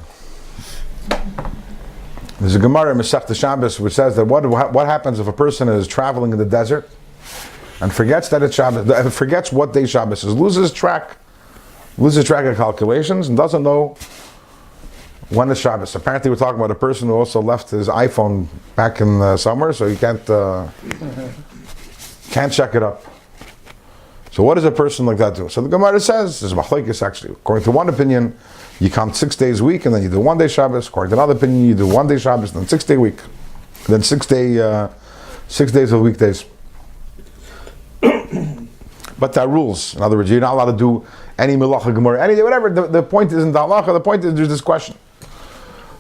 There's a Gemara in Masechta Shabbos which says that what happens if a person is traveling in the desert and forgets that it's Shabbos, forgets what day Shabbos is, loses track of calculations and doesn't know when it's Shabbos. Apparently we're talking about a person who also left his iPhone back in summer, so he can't check it up. So what does a person like that do? So the Gemara says, there's machlokes actually. According to one opinion, you count 6 days a week and then you do 1 day Shabbos. According to another opinion, you do 1 day Shabbos, then 6 day week, then 6 days of weekdays. But there are rules. In other words, you're not allowed to do any melacha gemara, any day, whatever. The point isn't the halacha. The point is there's this question.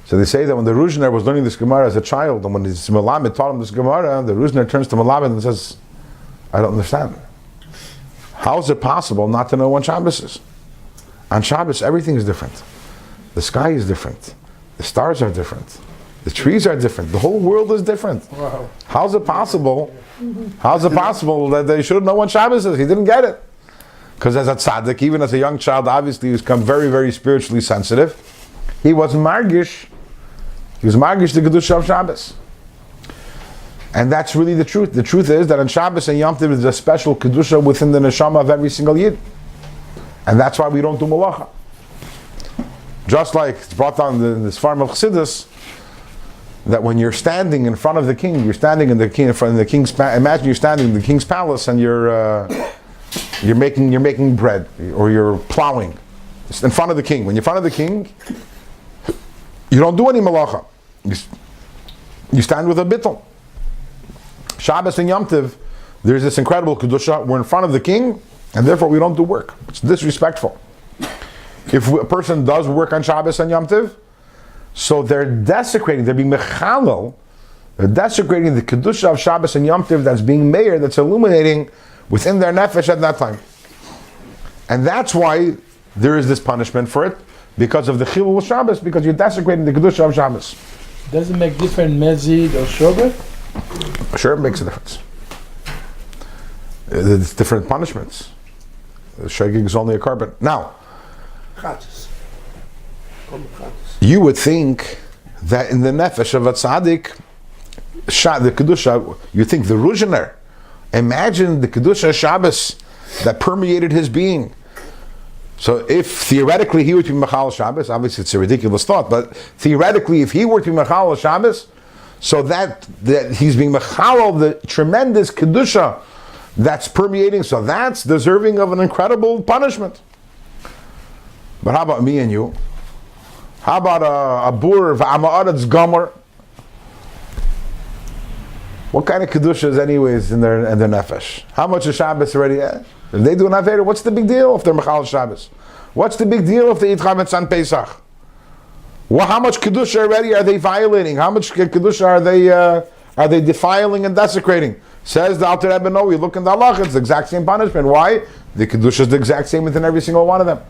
So they say that when the Ruzhiner was learning this Gemara as a child, and when his Melamed taught him this Gemara, the Ruzhiner turns to Melamed and says, I don't understand. How is it possible not to know when Shabbos is? On Shabbos, everything is different. The sky is different. The stars are different. The trees are different. The whole world is different. Wow. How's it possible? How's it possible that they shouldn't know when Shabbos is? He didn't get it. Because as a tzaddik, even as a young child, obviously he's become very, very spiritually sensitive. He was margish. He was margish the Kedusha of Shabbos. And that's really the truth. The truth is that on Shabbos and Yom Tov there's a special Kedusha within the neshama of every single Yid. And that's why we don't do malacha. Just like it's brought down in this farm of Chassidus, that when you're standing in front of the king, you're standing in front of the king's imagine you're standing in the king's palace and you're making bread or you're plowing. It's in front of the king. When you're in front of the king, you don't do any malacha. You stand with a bittul. Shabbos and Yom Tov, there's this incredible kedusha. We're in front of the king, and therefore we don't do work. It's disrespectful. If a person does work on Shabbos and Yom Tov, so they're desecrating, they're being mechalel, they're desecrating the kedusha of Shabbos and Yom Tov that's being meir, that's illuminating within their nefesh at that time. And that's why there is this punishment for it, because of the chilul of Shabbos, because you're desecrating the kedusha of Shabbos. Does it make different mezid or shobet? Sure, it makes a difference. It's different punishments. The shegig is only a carbon. Now, you would think that in the nefesh of a tzaddik, the kedusha, you think the Ruzhiner, imagine the kedusha Shabbos that permeated his being. So if theoretically he were to be Machal Shabbos, obviously it's a ridiculous thought, but theoretically if he were to be Machal Shabbos, so that he's being Machal, the tremendous kedusha that's permeating, so that's deserving of an incredible punishment. But how about me and you? How about a bur v'ama'aretz gomer? What kind of kedusha is anyways in their nefesh? How much is Shabbos already? If they do an avera, what's the big deal if they're Machal Shabbos? What's the big deal if they eat chametz on Pesach? Well, how much kedusha already are they violating? How much kedusha are they defiling and desecrating? Says the Alter Rebbe, no, we look in the halach, it's the exact same punishment. Why? The kedusha is the exact same within every single one of them.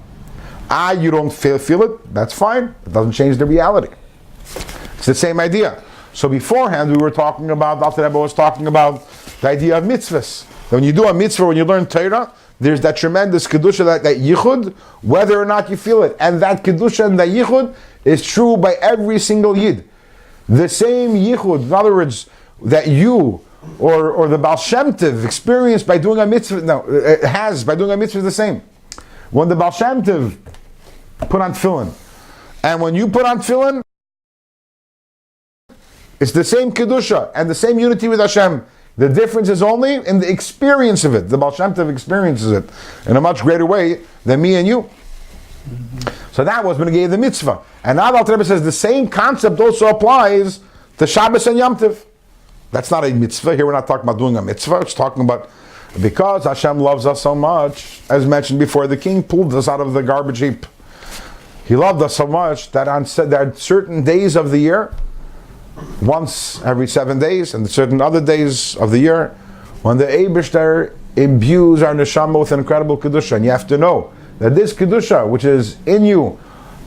You don't feel it, that's fine. It doesn't change the reality. It's the same idea. So beforehand, we were talking about, Alter Rebbe was talking about the idea of mitzvahs. When you do a mitzvah, when you learn Torah, there's that tremendous kedusha, that yichud, whether or not you feel it. And that kedusha and that yichud is true by every single yid. The same yichud, in other words, that you or the Baal Shem Tov experienced by doing a mitzvah, by doing a mitzvah is the same. When the Baal Shem Tov put on tefillin, and when you put on tefillin, it's the same kedusha and the same unity with Hashem. The difference is only in the experience of it. The Baal Shem Tov experiences it in a much greater way than me and you. Mm-hmm. So that was when he gave the mitzvah. And now the Alter Rebbe says the same concept also applies to Shabbos and Yom Tov. That's not a mitzvah. Here we're not talking about doing a mitzvah. It's talking about because Hashem loves us so much. As mentioned before, the king pulled us out of the garbage heap. He loved us so much that on certain days of the year, once every 7 days, and certain other days of the year, when the Eibishter imbues our neshama with incredible kedusha, and you have to know that this kedusha, which is in you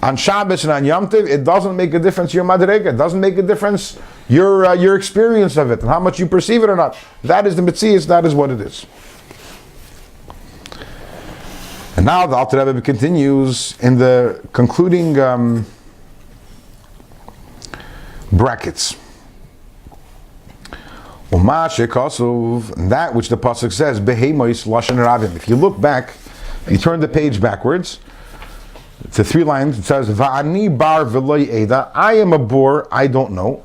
on Shabbos and on Yom Tov, it doesn't make a difference your madrega, it doesn't make a difference your experience of it and how much you perceive it or not. That is the mitzias, that is what it is. And now the Alter Rebbe continues in the concluding brackets. That which the pasuk says, Behemois Lashon Rabim. If you look back, you turn the page backwards to 3 lines, it says, Va'ani bar v'loy eda. I am a boar, I don't know,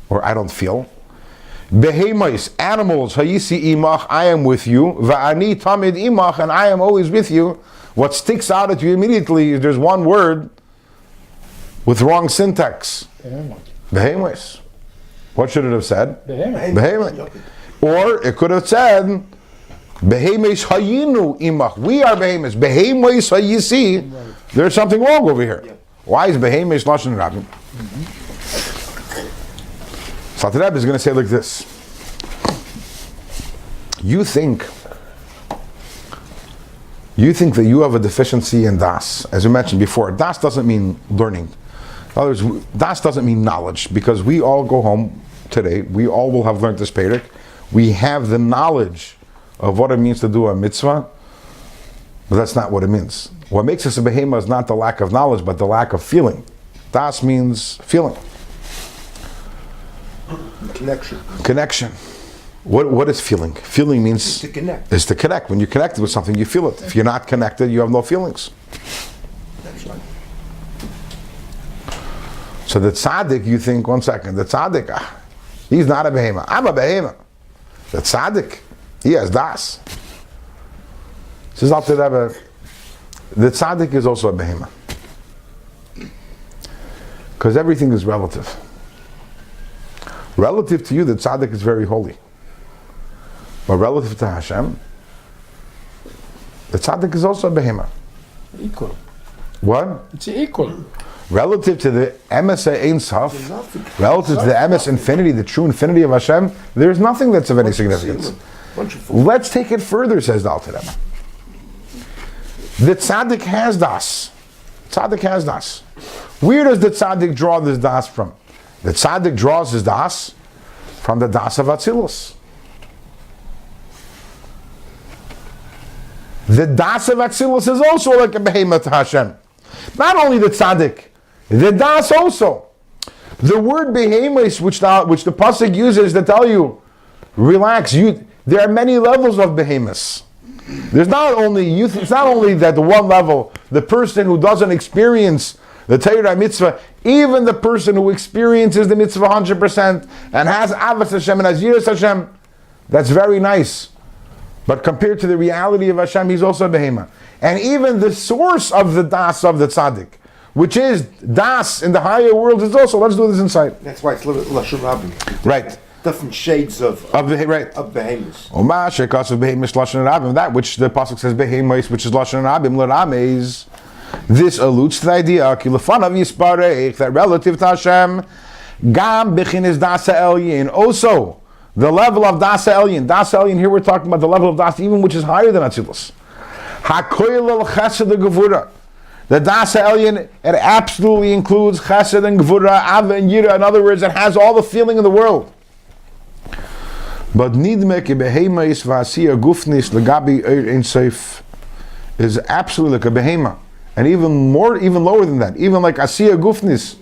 or I don't feel. Behemois, animals, hayisi imach, I am with you. Va'ani tamid imach, and I am always with you. What sticks out at you immediately is there's one word with wrong syntax. Behemois. What should it have said? Behemois. Or it could have said, Behemois hayinu imach. We are behemois. Behemois hayisi. There's something wrong over here. Why is behemois lashon rabim? So the Rebbe is going to say like this. You think that you have a deficiency in das. As we mentioned before, das doesn't mean learning. In other words, das doesn't mean knowledge, because we all go home today, we all will have learned this Perek. We have the knowledge of what it means to do a mitzvah, but that's not what it means. What makes us a behemoth is not the lack of knowledge, but the lack of feeling. Das means feeling. Connection. What is feeling? Feeling means to connect. Is to connect. When you're connected with something, you feel it. If you're not connected, you have no feelings. That's right. So the tzaddik, you think, one second, the tzaddik, he's not a behemoth. I'm a behemoth. The tzaddik, he has das. Says Alter Rebbe, the tzaddik is also a behemoth. Because everything is relative. Relative to you, the tzaddik is very holy. But relative to Hashem, the tzaddik is also a behemoth. Equal. What? It's equal. Relative to the emes ein sof, relative to the emes infinity, the true infinity of Hashem, there's nothing that's of any significance. Let's take it further, says the Alter Rebbe. The tzaddik has das. Tzaddik has das. Where does the tzaddik draw this das from? The tzaddik draws his das from the Das of Atzilus. The Das of Atzilus is also like a behemoth to Hashem. Not only the tzaddik, the Das also. The word behemoth, which the pasuk uses to tell you, relax. There are many levels of behemoths. There's not only it's not only that the one level, the person who doesn't experience the Torah mitzvah, even the person who experiences the mitzvah 100% and has avas Hashem and has yiras Hashem, that's very nice. But compared to the reality of Hashem, he's also a behemoth. And even the source of the das of the tzaddik, which is das in the higher world, is also, let's do this inside. That's why it's Lashon Rabbi. Right. Different shades of behemoths. That which the pasuk says behemoth, which is lashon rabim l'rameis. This alludes to the idea that relative to Hashem, gam bechinis dasa elyin. Also, the level of dasa elyin. Dasa elyin. Here we're talking about the level of dasa, even which is higher than atzilus. Hakoil el chesed gevura. The dasa elyin, it absolutely includes chesed and gevura, ava and yira. In other words, it has all the feeling in the world. But nidmek behemoth v'asiya gufnis legabi ein seif is absolutely like a behemoth, and even lower than that, even like asiya gufnis,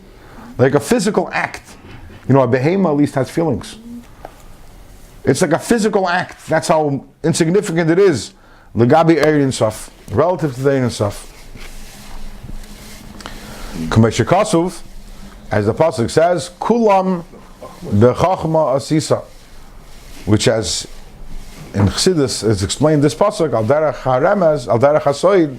like a physical act. You know, a behemoth at least has feelings. It's like a physical act. That's how insignificant it is. Legabi ein seif, relative to the ein seif. K'mei shekasuv, as the pasuk says, kulam bechachma asisa. Which, as in Chassidus is explained, this pasuk al derech haremez, al derech hasoid,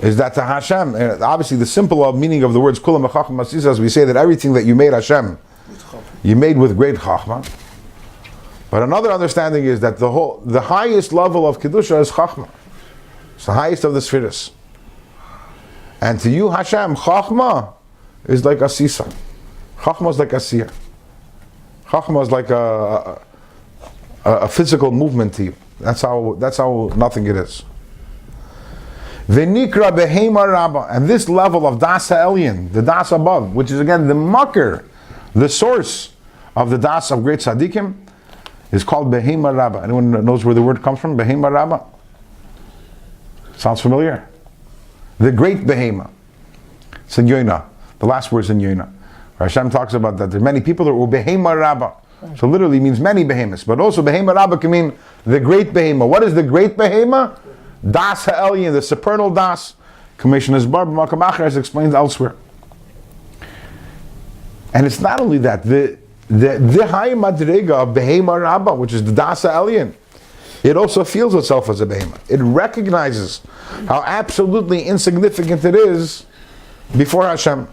is that to Hashem. And obviously, the simple meaning of the words kulam v'chachma asisa, as we say that everything that you made Hashem, you made with great chachma. But another understanding is that the highest level of kedusha is chachma. It's the highest of the spheres. And to you, Hashem, chachma is like asisa. Chachma is like asiyah. Chachma is like a physical movement to you. That's how nothing it is. V'nikra behema rabba, and this level of dasa elyon, the das above, which is again the makir, the source of the das of great tzaddikim, is called behema rabba. Anyone knows where the word comes from? Behema rabba. Sounds familiar? The great behema. It's in Yoina. The last word is in Yoina. Hashem talks about that there are many people that were behema rabba. So literally means many behemoths, but also behema rabba can mean the great behema. What is the great behema? Das ha'elyon, the supernal das. Commissioner Zbar b'makam acher as explained elsewhere. And it's not only that, the high madrega of behema rabba, which is the das ha'elyon, it also feels itself as a behemoth. It recognizes how absolutely insignificant it is before Hashem.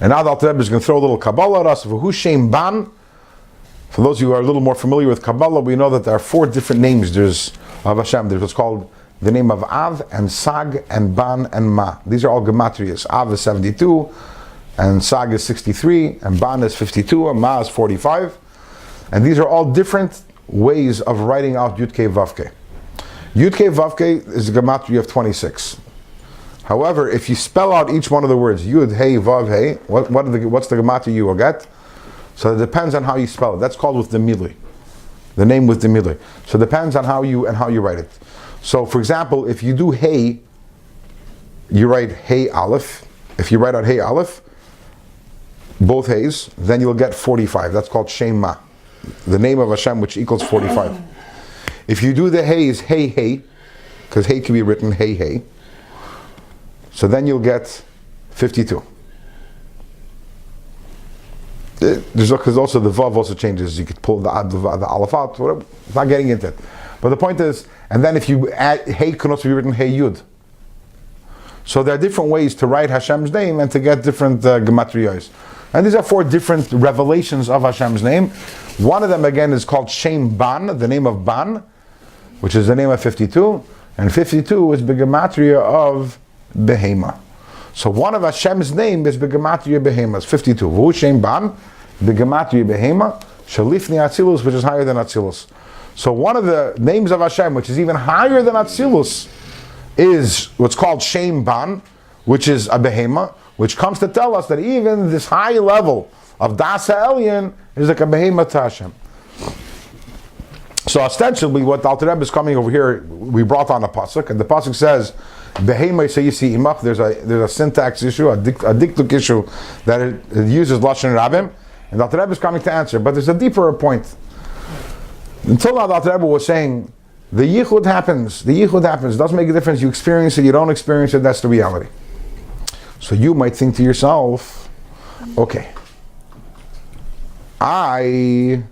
And now the Alter Rebbe is going to throw a little Kabbalah at us. For Shem Ban, for those of you who are a little more familiar with Kabbalah, we know that there are 4 different names. There's of Hashem. There's what's called the name of Av and Sag and Ban and Ma. These are all gematrias. Av is 72, and Sag is 63, and Ban is 52, and Ma is 45. And these are all different ways of writing out Yud Kei Vav Kei. Yud Kei Vav Kei is a gematria of 26. However, if you spell out each one of the words, Yud, Hey, Vav, Hey, what's the gematria you will get? So it depends on how you spell it. That's called with the milui, the name with the milui. So it depends on how you write it. So, for example, if you do Hey, you write Hey Aleph. If you write out Hey Aleph, both Heys, then you'll get 45. That's called Shem Ma, the name of Hashem, which equals 45. If you do the Heys, Hey Hey, because Hey can be written Hey Hey, so then you'll get 52. Because also the Vav also changes. You could pull the Aleph out, whatever. It's not getting into it. But the point is, and then if you add, Hey can also be written Hey Yud. So there are different ways to write Hashem's name and to get different gematriyos. And these are 4 different revelations of Hashem's name. One of them again is called Shem Ban, the name of Ban, which is the name of 52. And 52 is the gematria of Behema. So one of Hashem's name is Begematria Behema. It's 52. V'hu Shem Ban, Begematria Behema, Shalifni Atzilus, which is higher than Atzilus. So one of the names of Hashem, which is even higher than Atzilus, is what's called Shem Ban, which is a Behema, which comes to tell us that even this high level of Das HaElyon is like a behema to Hashem. So ostensibly, what the Alter Rebbe is coming over here, we brought on a pasuk, and the pasuk says, "Behema yisayisi imach." There's a syntax issue, a diktuk issue that it uses lashon rabim, and the Alter Rebbe is coming to answer. But there's a deeper point. Until now, the Alter Rebbe was saying, the yichud happens. The yichud happens. It doesn't make a difference. You experience it. You don't experience it. That's the reality. So you might think to yourself, okay, I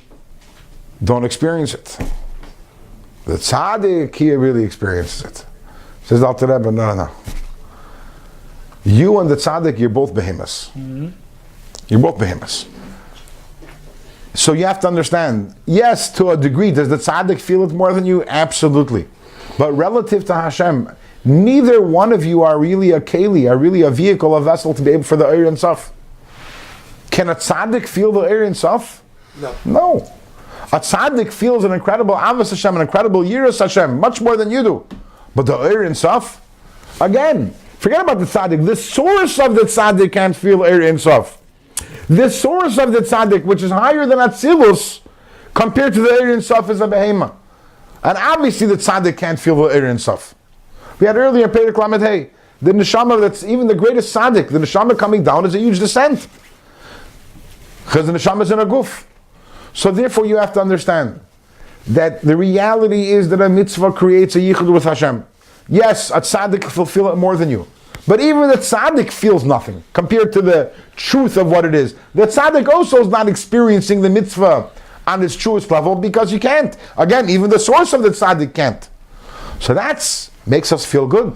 don't experience it. The tzaddik here really experiences it. Says the Alter Rebbe, no. You and the tzaddik, you're both behemoths. Mm-hmm. You're both behemoths. So you have to understand, yes, to a degree, does the tzaddik feel it more than you? Absolutely. But relative to Hashem, neither one of you are really a keli, are really a vehicle, a vessel to be able for the Eir and Saf. Can a tzaddik feel the Eir and Saf? No. A tzaddik feels an incredible avos Hashem, an incredible yiras Hashem, much more than you do. But the Eir and Saf, again, forget about the tzaddik. The source of the tzaddik can't feel Eir and Saf. The source of the tzaddik, which is higher than Atzilus, compared to the Eir and Saf, is a behema. And obviously the tzaddik can't feel the Eir and Saf. We had earlier in Perek Lamed Hey, the neshama, that's even the greatest tzaddik, the neshama coming down is a huge descent. Because the neshama is in a guf. So therefore you have to understand that the reality is that a mitzvah creates a yichud with Hashem. Yes, a tzaddik will feel it more than you. But even the tzaddik feels nothing compared to the truth of what it is. The tzaddik also is not experiencing the mitzvah on its truest level because you can't. Again, even the source of the tzaddik can't. So that makes us feel good.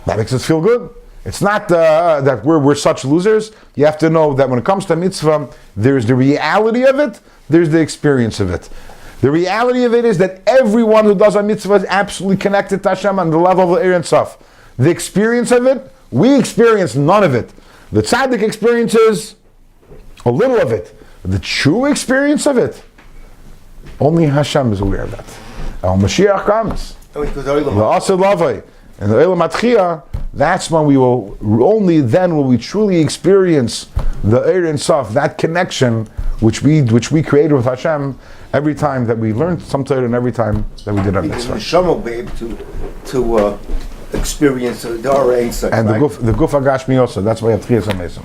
That makes us feel good. It's not that we're such losers. You have to know that when it comes to mitzvah, there's the reality of it, there's the experience of it. The reality of it is that everyone who does a mitzvah is absolutely connected to Hashem on the level of Eir and Saf. The experience of it, we experience none of it. The tzaddik experiences a little of it. The true experience of it, only Hashem is aware of that. When Mashiach comes, and the Olam Atchiyah, that's when we will, only then will we truly experience the Eir and Saf, that connection which we created with Hashem every time that we learned some Torah and every time that we did our mitzvah. The neshama will be able to experience the Dara Ein Sof, and right? the Guf Agashmi also. That's why Atchiyah is amazing.